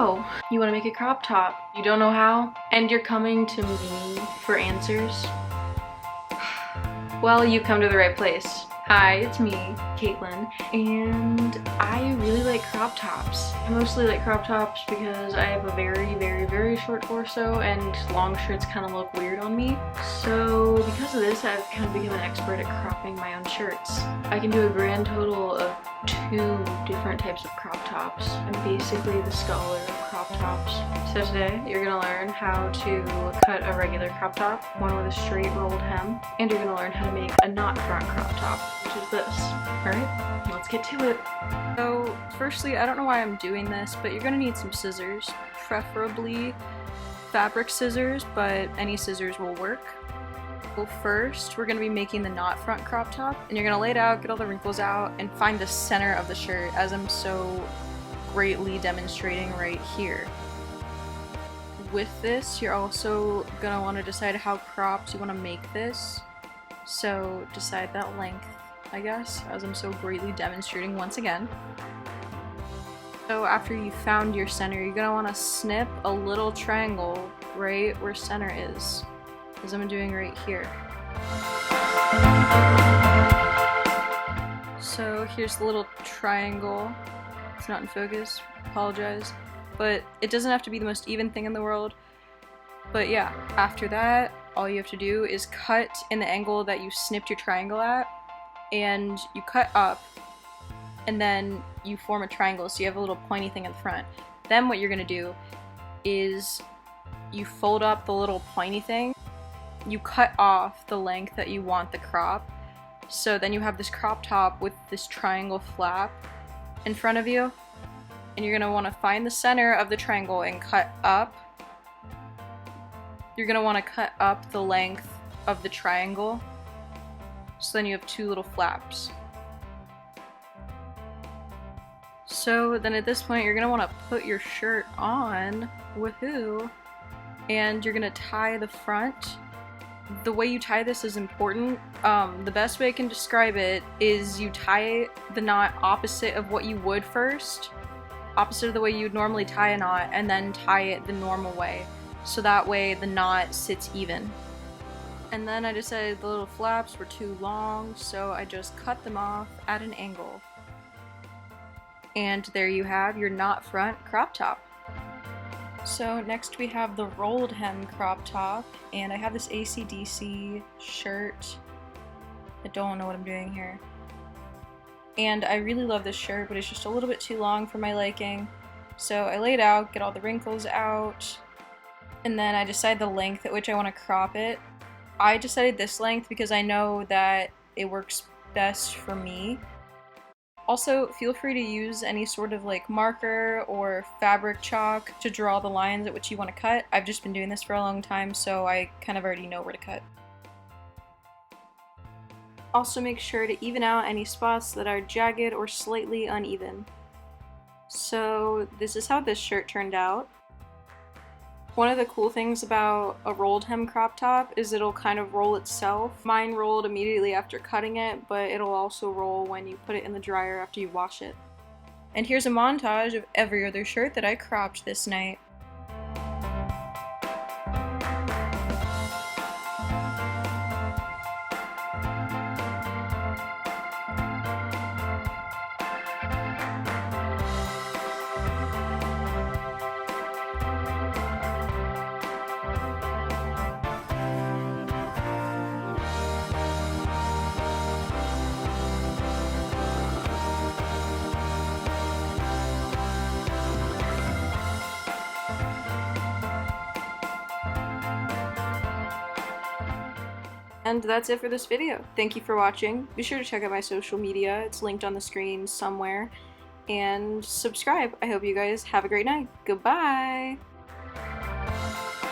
So, you want to make a crop top. You don't know how? And you're coming to me for answers? Well, you come to the right place. Hi, it's me, Caitlin, and I really like crop tops. I mostly like crop tops because I have a very short torso and long shirts kind of look weird on me. So because of this, I've kind of become an expert at cropping my own shirts. I can do a grand total of 2 different types of crop tops. I'm basically the scholar of crop tops. So today, you're gonna learn how to cut a regular crop top, one with a straight rolled hem, and you're gonna learn how to make a knot front crop top, which is this. Alright, let's get to it. So, firstly, I don't know why I'm doing this, but you're gonna need some scissors, preferably fabric scissors, but any scissors will work. Well, first, we're going to be making the knot front crop top, and you're going to lay it out, get all the wrinkles out, and find the center of the shirt, as I'm so greatly demonstrating right here. With this, you're also going to want to decide how cropped you want to make this, so decide that length, I guess, as I'm so greatly demonstrating once again. So after you found your center, you're going to want to snip a little triangle right where center is, as I'm doing right here. So here's the little triangle. It's not in focus, apologize. But it doesn't have to be the most even thing in the world. But yeah, after that, all you have to do is cut in the angle that you snipped your triangle at, and you cut up, and then you form a triangle, so you have a little pointy thing in the front. Then what you're gonna do is you fold up the little pointy thing, you cut off the length that you want the crop, so then you have this crop top with this triangle flap in front of you, and you're going to want to find the center of the triangle and cut up. You're going to want to cut up the length of the triangle, so then you have 2 little flaps. So then at this point you're going to want to put your shirt on, woohoo, and you're going to tie the front. The way you tie this is important. The best way I can describe it is you tie the knot opposite of what you would first, opposite of the way you'd normally tie a knot, and then tie it the normal way. So that way the knot sits even. And then I decided the little flaps were too long, so I just cut them off at an angle. And there you have your knot front crop top. So next we have the rolled hem crop top, and I have this AC/DC shirt. I don't know what I'm doing here. And I really love this shirt, but it's just a little bit too long for my liking. So I lay it out, get all the wrinkles out, and then I decide the length at which I want to crop it. I decided this length because I know that it works best for me. Also, feel free to use any sort of like marker or fabric chalk to draw the lines at which you want to cut. I've just been doing this for a long time, so I kind of already know where to cut. Also make sure to even out any spots that are jagged or slightly uneven. So this is how this shirt turned out. One of the cool things about a rolled hem crop top is it'll kind of roll itself. Mine rolled immediately after cutting it, but it'll also roll when you put it in the dryer after you wash it. And here's a montage of every other shirt that I cropped this night. And that's it for this video. Thank you for watching. Be sure to check out my social media. It's linked on the screen somewhere. And subscribe. I hope you guys have a great night. Goodbye!